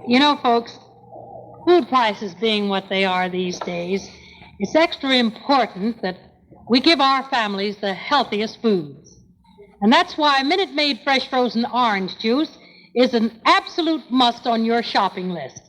You know, folks, food prices being what they are these days, it's extra important that we give our families the healthiest foods. And that's why Minute Maid fresh frozen orange juice is an absolute must on your shopping list.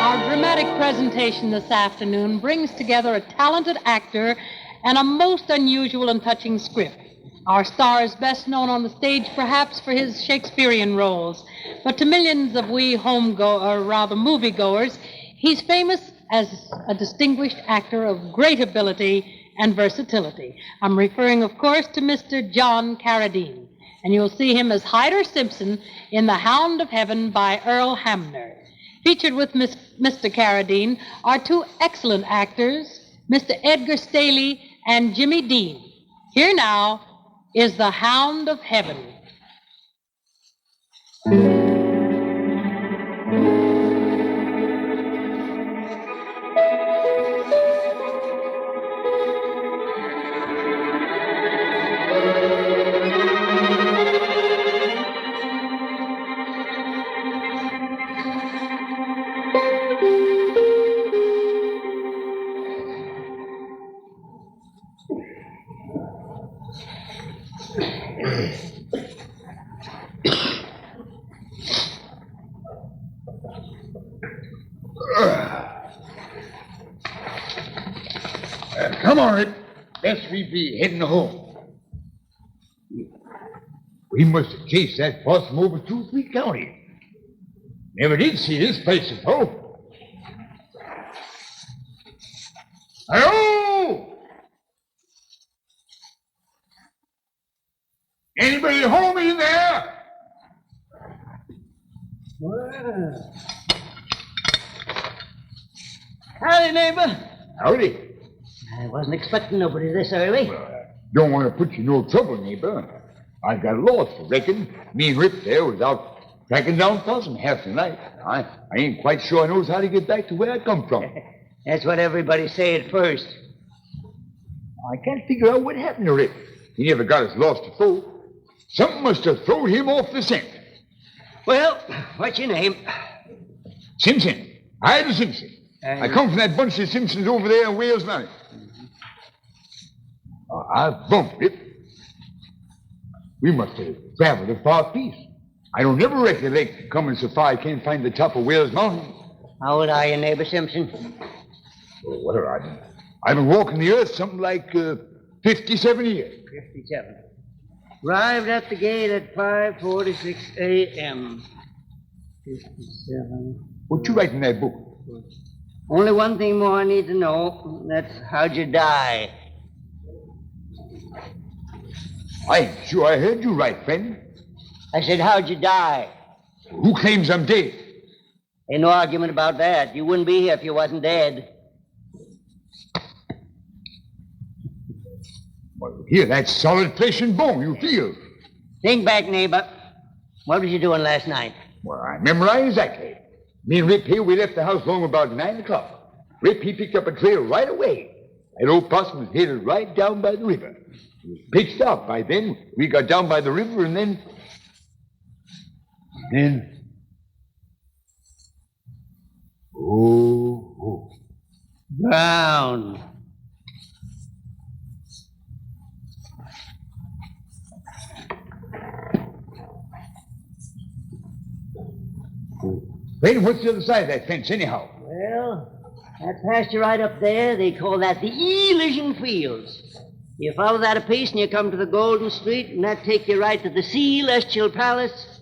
Our dramatic presentation this afternoon brings together a talented actor and a most unusual and touching script. Our star is best known on the stage perhaps for his Shakespearean roles, but to millions of we moviegoers, he's famous as a distinguished actor of great ability and versatility. I'm referring, of course, to Mr. John Carradine, and you'll see him as Hyder Simpson in The Hound of Heaven by Earl Hamner. Featured with Mr. Carradine are two excellent actors, Mr. Edgar Staley and Jimmy Dean. Here now is The Hound of Heaven. Come on, Rip. Best we be heading home. We must have chased that possum over 2-3 counties. Never did see this place before. Hello! Anybody home in there? Well. Howdy, neighbor. Howdy. I wasn't expecting nobody this early. Don't want to put you in no trouble, neighbor. I got lost, I reckon. Me and Rip there was out tracking down possum half the night. I ain't quite sure I knows how to get back to where I come from. That's what everybody say at first. I can't figure out what happened to Rip. He never got as lost before. Something must have thrown him off the scent. Well, what's your name? Simpson. Hyder Simpson. I come from that bunch of Simpsons over there in Wales Valley. I bumped it. We must have traveled a far piece. I don't never recollect coming so far I can't find the top of Wales Mountain. How old are you, neighbor Simpson? Oh, what are I? I've been walking the earth something like 57 years. 57. Arrived at the gate at 5:46 a.m. 57. What you write in that book? Only one thing more I need to know. That's how'd you die? I ain't sure I heard you right, friend. I said, how'd you die? Who claims I'm dead? Ain't no argument about that. You wouldn't be here if you wasn't dead. Well, here, that's solid flesh and bone, you feel. Think back, neighbor. What was you doing last night? Well, I remember right exactly. Me and Rip here, we left the house long about 9 o'clock. Rip, he picked up a trail right away. That old possum was headed right down by the river. It was pitched out by then. We got down by the river and then... Oh. Drowned. Wait, what's the other side of that fence, anyhow? Well, that pasture right up there, they call that the Elysian Fields. You follow that a piece and you come to the Golden Street, and that take you right to the Celestial Palace,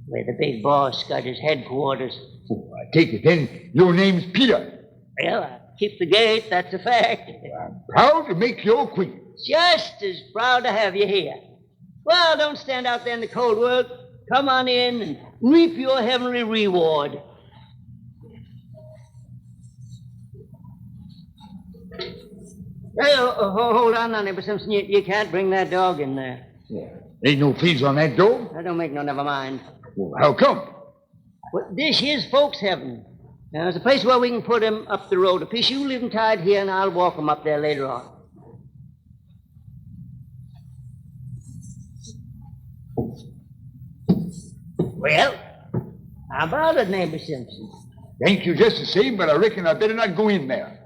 where the big boss got his headquarters. Oh, I take it then your name's Peter. Well, I keep the gate, that's a fact. I'm proud to make your acquaintance. Just as proud to have you here. Well, don't stand out there in the cold work. Come on in and reap your heavenly reward. Hey, hold on now, neighbor Simpson. You can't bring that dog in there. Yeah. Ain't no fees on that dog? That don't make no never mind. Well, how come? Well, this is folks' heaven. Now, there's a place where we can put him up the road a piece. You leave him tied here, and I'll walk him up there later on. Well, how about it, neighbor Simpson? Thank you just the same, but I reckon I better not go in there.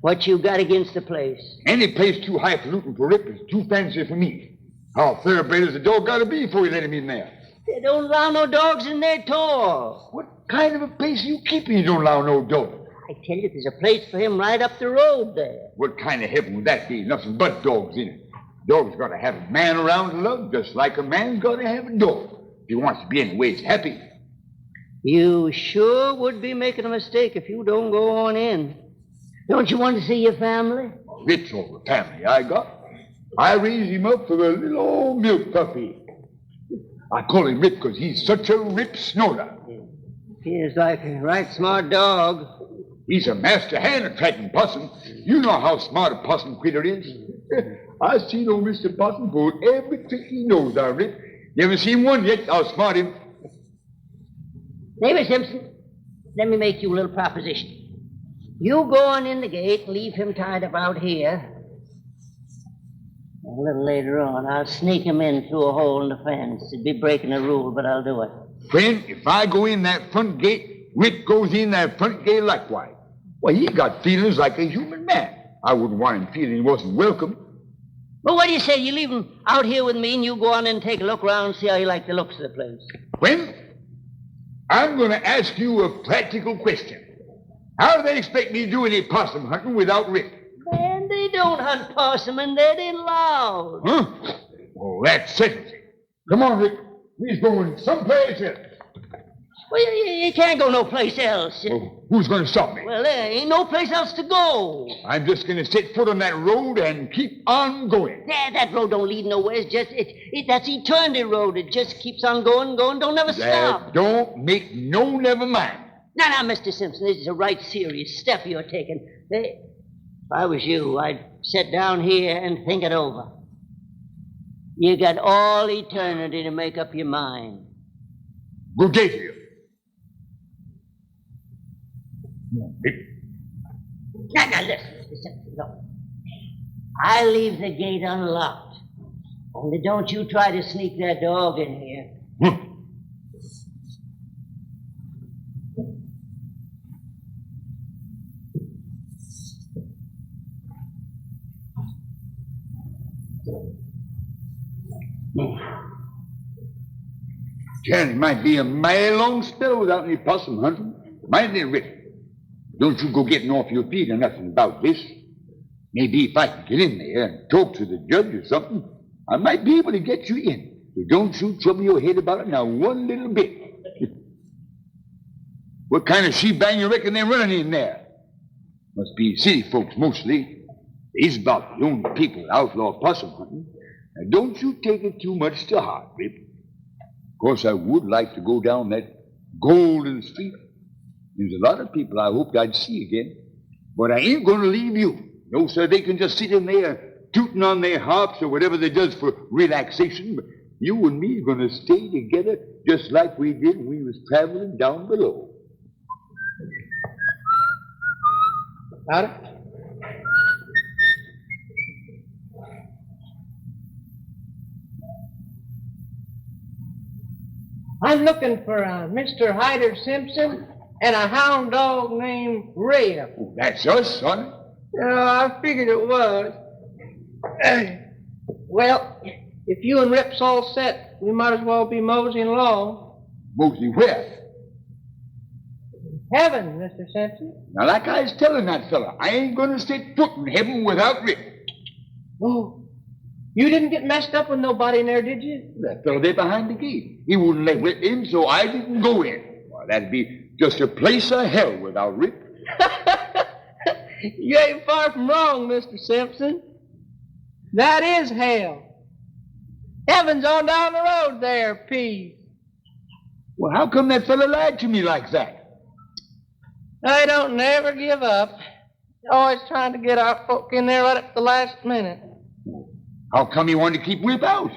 What you got against the place? Any place too highfalutin for Rip is too fancy for me. How thoroughbred has a dog got to be before you let him in there? They don't allow no dogs in there at all. What kind of a place are you keeping you don't allow no dog? I tell you, there's a place for him right up the road there. What kind of heaven would that be? Nothing but dogs in it. Dog's got to have a man around to love, just like a man's got to have a dog. If he wants to be anyways happy. You sure would be making a mistake if you don't go on in. Don't you want to see your family? Rich old family I got. I raised him up for a little old milk puppy. I call him Rip because he's such a rip snorter. He's like a right smart dog. He's a master hand at tracking possum. You know how smart a possum critter is. I've seen old Mr. Possum pull every trick he knows, I Rip. Never seen one yet. I'll smart him. Neighbor Simpson, let me make you a little proposition. You go on in the gate, leave him tied up out here. A little later on, I'll sneak him in through a hole in the fence. It'd be breaking a rule, but I'll do it. Friend, if I go in that front gate, Rip goes in that front gate likewise. Well, he got feelings like a human man. I wouldn't want him feeling he wasn't welcome. Well, what do you say? You leave him out here with me, and you go on in and take a look around and see how you like the looks of the place. Friend, I'm going to ask you a practical question. How do they expect me to do any possum hunting without Rip? Man, they don't hunt possum, and they're allowed. Huh? Oh, that settles it. Come on, Rip. We're going someplace else. Well, you can't go no place else. Well, who's going to stop me? Well, there ain't no place else to go. I'm just going to set foot on that road and keep on going. That road don't lead nowhere. It's just, that's eternity road. It just keeps on going, don't never stop. Don't make no never mind. Now, Mr. Simpson, this is a right serious step you're taking. If I was you, I'd sit down here and think it over. You got all eternity to make up your mind. Good day to you. Now, listen, Mr. Simpson, look. I'll leave the gate unlocked. Only don't you try to sneak that dog in here. Jan, it might be a mile long spell without any possum hunting. Mightn't it, Rick? Don't you go getting off your feet or nothing about this. Maybe if I can get in there and talk to the judge or something, I might be able to get you in. So don't you trouble your head about it now one little bit. What kind of she-bang you reckon they're running in there? Must be city folks mostly. They's about the only people that outlaw possum hunting. Now don't you take it too much to heart, Rip. Of course, I would like to go down that golden street. There's a lot of people I hoped I'd see again. But I ain't going to leave you. No, sir, they can just sit in there tooting on their harps or whatever they does for relaxation. But you and me are going to stay together just like we did when we was traveling down below. Howdy. I'm looking for a Mr. Hyder Simpson and a hound dog named Rip. Oh, that's us, son. I figured it was. Well, if you and Rip's all set, we might as well be moseying along. Mostly where? Heaven, Mr. Simpson. Now, like I was telling that fella, I ain't going to set foot in heaven without Rip. Oh, you didn't get messed up with nobody in there, did you? That fella there behind the gate. He wouldn't let Rip in, so I didn't go in. Well, that'd be just a place of hell without Rip. You ain't far from wrong, Mr. Simpson. That is hell. Heaven's on down the road there, Pete. Well, how come that fella lied to me like that? I don't never give up. Always trying to get our folk in there right up to the last minute. How come he wanted to keep Rip out?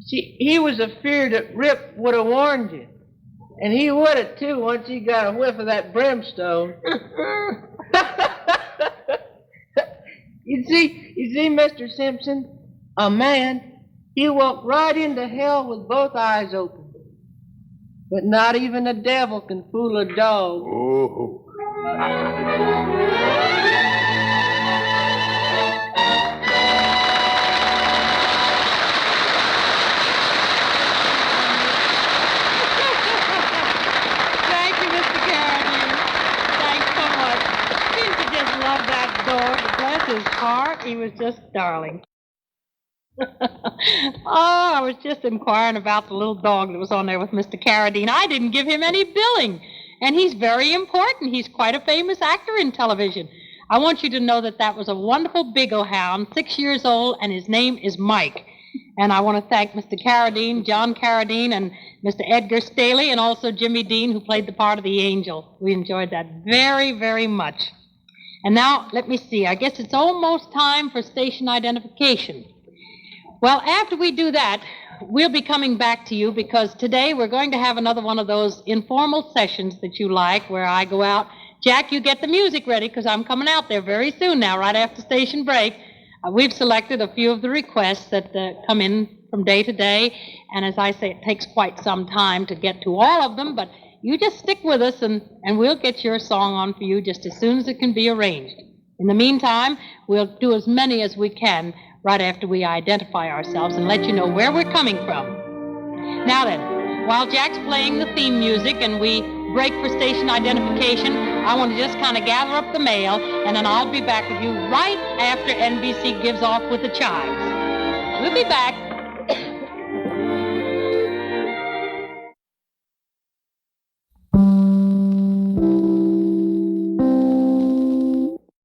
See, he was afeard that Rip would have warned you. And he would have, too, once he got a whiff of that brimstone. You see, Mr. Simpson, a man, he walked right into hell with both eyes open. But not even a devil can fool a dog. Oh. Thank you, Mr. Carradine. Thanks so much. Seems to just love that dog. Bless his heart. He was just darling. Oh, I was just inquiring about the little dog that was on there with Mr. Carradine. I didn't give him any billing. And he's very important. He's quite a famous actor in television. I want you to know that that was a wonderful big hound, 6 years old, and his name is Mike. And I want to thank Mr. Carradine, John Carradine, and Mr. Edgar Staley, and also Jimmy Dean, who played the part of the angel. We enjoyed that very, very much. And now, let me see. I guess it's almost time for station identification. Well, after we do that, we'll be coming back to you because today we're going to have another one of those informal sessions that you like where I go out. Jack, you get the music ready because I'm coming out there very soon now, right after station break. We've selected a few of the requests that come in from day to day, and as I say, it takes quite some time to get to all of them, but you just stick with us and we'll get your song on for you just as soon as it can be arranged. In the meantime, we'll do as many as we can right after we identify ourselves and let you know where we're coming from. Now then, while Jack's playing the theme music and we break for station identification, I want to just kind of gather up the mail, and then I'll be back with you right after NBC gives off with the chimes. We'll be back.